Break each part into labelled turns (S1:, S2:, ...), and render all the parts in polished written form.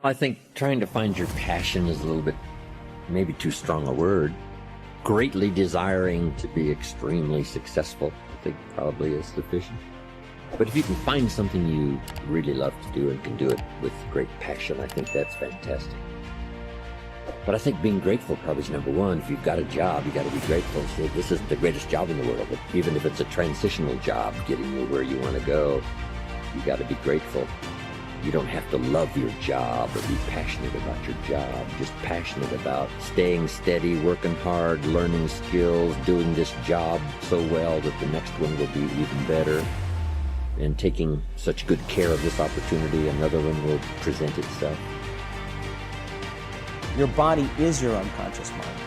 S1: I think trying to find your passion is a little bit, maybe too strong a word. Greatly desiring to be extremely successful, I think probably is sufficient. But if you can find something you really love to do and can do it with great passion, I think that's fantastic. But I think being grateful probably is number one. If you've got a job, you got to be grateful and say, this isn't the greatest job in the world, but even if it's a transitional job getting you where you want to go, you got to be grateful. You don't have to love your job or be passionate about your job, just passionate about staying steady, working hard, learning skills, doing this job so well that the next one will be even better, and taking such good care of this opportunity, another one will present itself.
S2: Your body is your unconscious mind.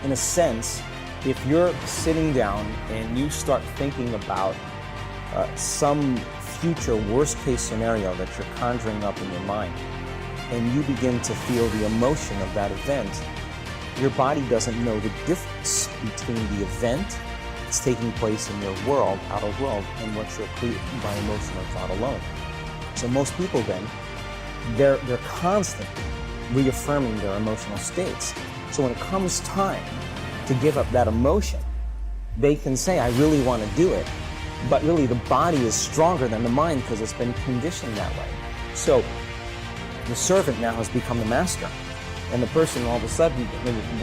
S2: In a sense, if you're sitting down and you start thinking about some future worst-case scenario that you're conjuring up in your mind, and you begin to feel the emotion of that event, your body doesn't know the difference between the event that's taking place in your world, outer world, and what you're creating by emotion or thought alone. So most people then, they're constantly reaffirming their emotional states. So when it comes time to give up that emotion, they can say, I really want to do it, but really the body is stronger than the mind because it's been conditioned that way. So the servant now has become the master, and the person all of a sudden,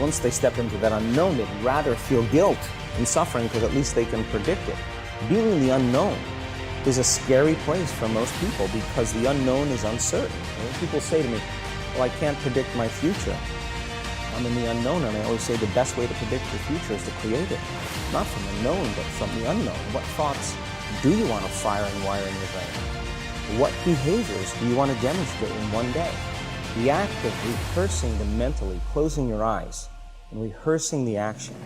S2: once they step into that unknown, they'd rather feel guilt and suffering because at least they can predict it. Being in the unknown is a scary place for most people because the unknown is uncertain. And when people say to me, well, I can't predict my future, I'm in the unknown, and I always say the best way to predict your future is to create it. Not from the known, but from the unknown. What thoughts do you want to fire and wire in your brain? What behaviors do you want to demonstrate in one day? The act of rehearsing them mentally, closing your eyes, and rehearsing the action.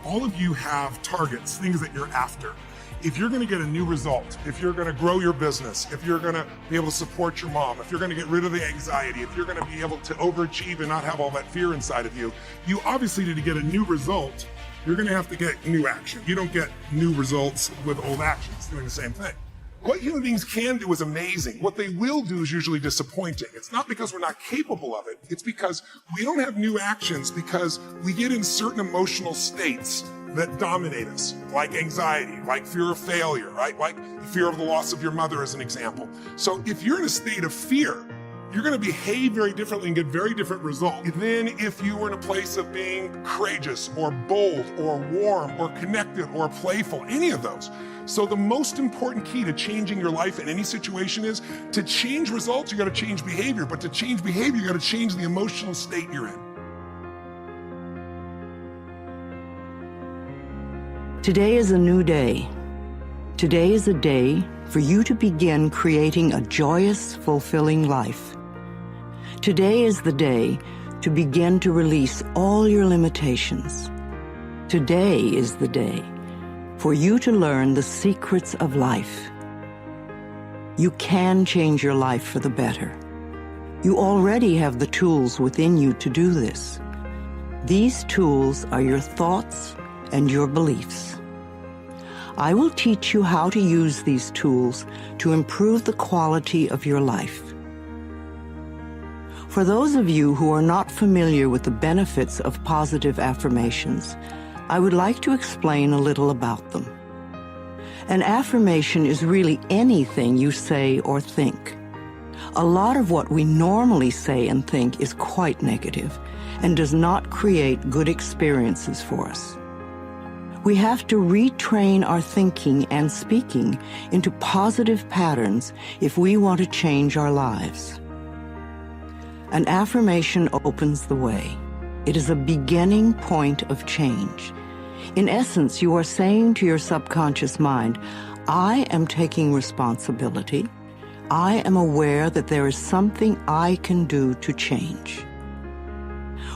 S3: All of you have targets, things that you're after. If you're going to get a new result, if you're going to grow your business, if you're going to be able to support your mom, if you're going to get rid of the anxiety, if you're going to be able to overachieve and not have all that fear inside of you, you obviously need to get a new result. You're going to have to get new action. You don't get new results with old actions doing the same thing. What human beings can do is amazing. What they will do is usually disappointing. It's not because we're not capable of it. It's because we don't have new actions because we get in certain emotional states that dominate us, like anxiety, like fear of failure, right? Like the fear of the loss of your mother as an example. So if you're in a state of fear, you're going to behave very differently and get very different results than if you were in a place of being courageous or bold or warm or connected or playful, any of those. So the most important key to changing your life in any situation is to change results, you got to change behavior, but to change behavior, you got to change the emotional state you're in.
S4: Today is a new day. Today is a day for you to begin creating a joyous, fulfilling life. Today is the day to begin to release all your limitations. Today is the day for you to learn the secrets of life. You can change your life for the better. You already have the tools within you to do this. These tools are your thoughts and your beliefs. I will teach you how to use these tools to improve the quality of your life. For those of you who are not familiar with the benefits of positive affirmations, I would like to explain a little about them. An affirmation is really anything you say or think. A lot of what we normally say and think is quite negative and does not create good experiences for us. We have to retrain our thinking and speaking into positive patterns if we want to change our lives. An affirmation opens the way. It is a beginning point of change. In essence, you are saying to your subconscious mind, I am taking responsibility. I am aware that there is something I can do to change.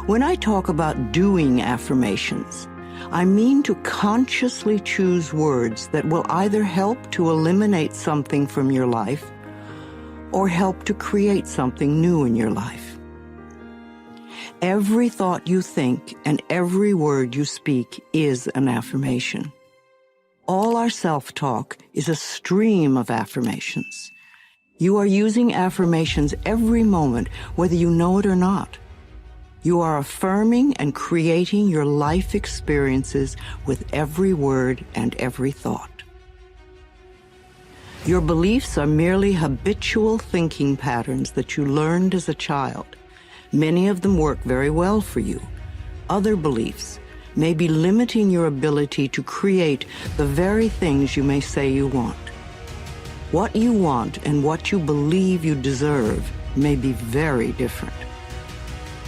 S4: When I talk about doing affirmations, I mean to consciously choose words that will either help to eliminate something from your life or help to create something new in your life. Every thought you think and every word you speak is an affirmation. All our self-talk is a stream of affirmations. You are using affirmations every moment, whether you know it or not. You are affirming and creating your life experiences with every word and every thought. Your beliefs are merely habitual thinking patterns that you learned as a child. Many of them work very well for you. Other beliefs may be limiting your ability to create the very things you may say you want. What you want and what you believe you deserve may be very different.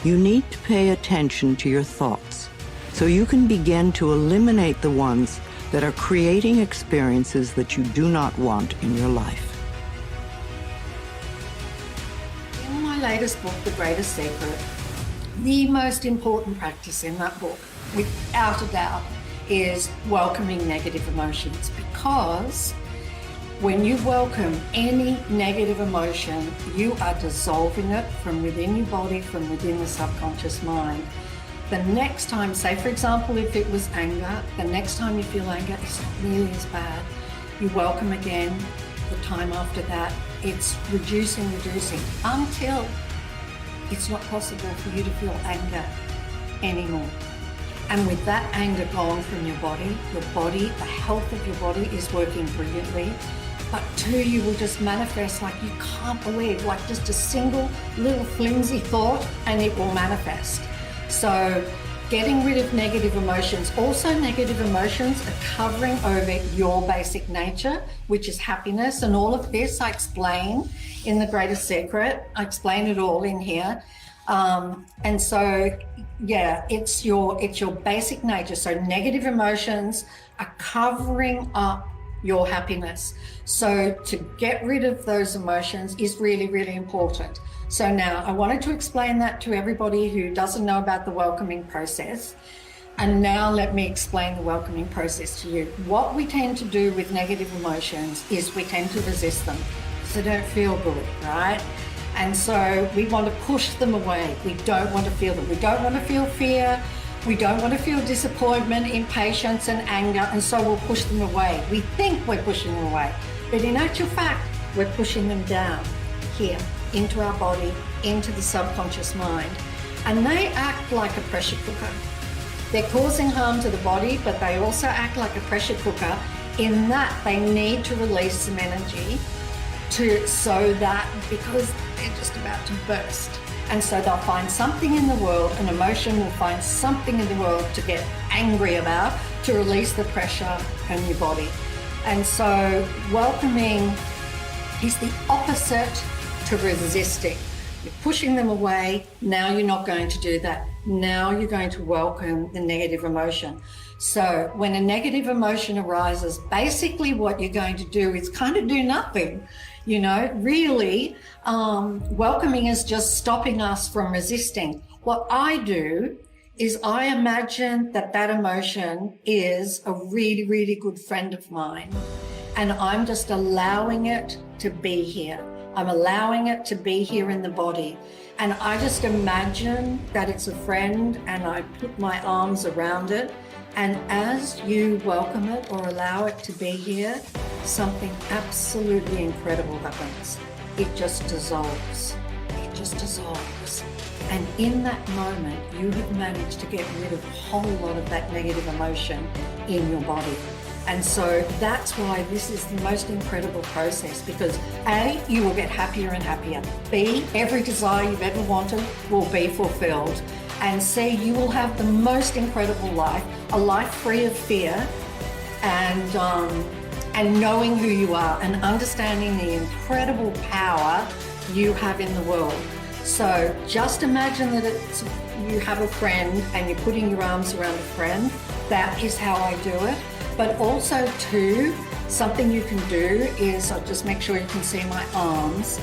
S4: You need to pay attention to your thoughts so you can begin to eliminate the ones that are creating experiences that you do not want in your life.
S5: In my latest book, The Greatest Secret, the most important practice in that book, without a doubt, is welcoming negative emotions, because when you welcome any negative emotion, you are dissolving it from within your body, from within the subconscious mind. The next time, say for example, if it was anger, the next time you feel anger, it's not nearly as bad. You welcome again. The time after that, it's reducing until it's not possible for you to feel anger anymore. And with that anger gone from your body, the health of your body is working brilliantly. But two, you will just manifest like you can't believe, like just a single little flimsy thought, and it will manifest. So getting rid of negative emotions. Also, negative emotions are covering over your basic nature, which is happiness. And all of this I explain in The Greatest Secret. I explain it all in here. And so, yeah, it's your basic nature. So negative emotions are covering up your happiness. So to get rid of those emotions is really, really important. So now I wanted to explain that to everybody who doesn't know about the welcoming process. And now let me explain the welcoming process to you. What we tend to do with negative emotions is we tend to resist them because they don't feel good, right? And so we want to push them away. We don't want to feel them. We don't want to feel fear. We don't want to feel disappointment, impatience, and anger, and so we'll push them away. We think we're pushing them away, but in actual fact, we're pushing them down here, into our body, into the subconscious mind. And they act like a pressure cooker. They're causing harm to the body, but they also act like a pressure cooker in that they need to release some energy so that, because they're just about to burst. And so they'll find something in the world, an emotion will find something in the world to get angry about, to release the pressure in your body. And so welcoming is the opposite to resisting. You're pushing them away. Now you're not going to do that. Now you're going to welcome the negative emotion. So when a negative emotion arises, basically what you're going to do is kind of do nothing. You know, really, welcoming is just stopping us from resisting. What I do is I imagine that emotion is a really, really good friend of mine. And I'm just allowing it to be here. I'm allowing it to be here in the body. And I just imagine that it's a friend, and I put my arms around it. And as you welcome it or allow it to be here, something absolutely incredible happens. It just dissolves. It just dissolves. And in that moment, you have managed to get rid of a whole lot of that negative emotion in your body. And so that's why this is the most incredible process, because A, you will get happier and happier. B, every desire you've ever wanted will be fulfilled. And C, you will have the most incredible life, a life free of fear, and knowing who you are and understanding the incredible power you have in the world. So just imagine that you have a friend and you're putting your arms around a friend. That is how I do it. But also too, something you can do is, I'll just make sure you can see my arms.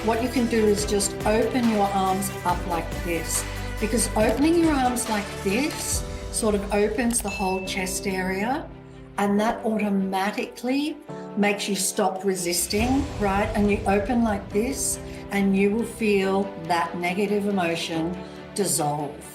S5: What you can do is just open your arms up like this, because opening your arms like this sort of opens the whole chest area, and that automatically makes you stop resisting, right? And you open like this and you will feel that negative emotion dissolve.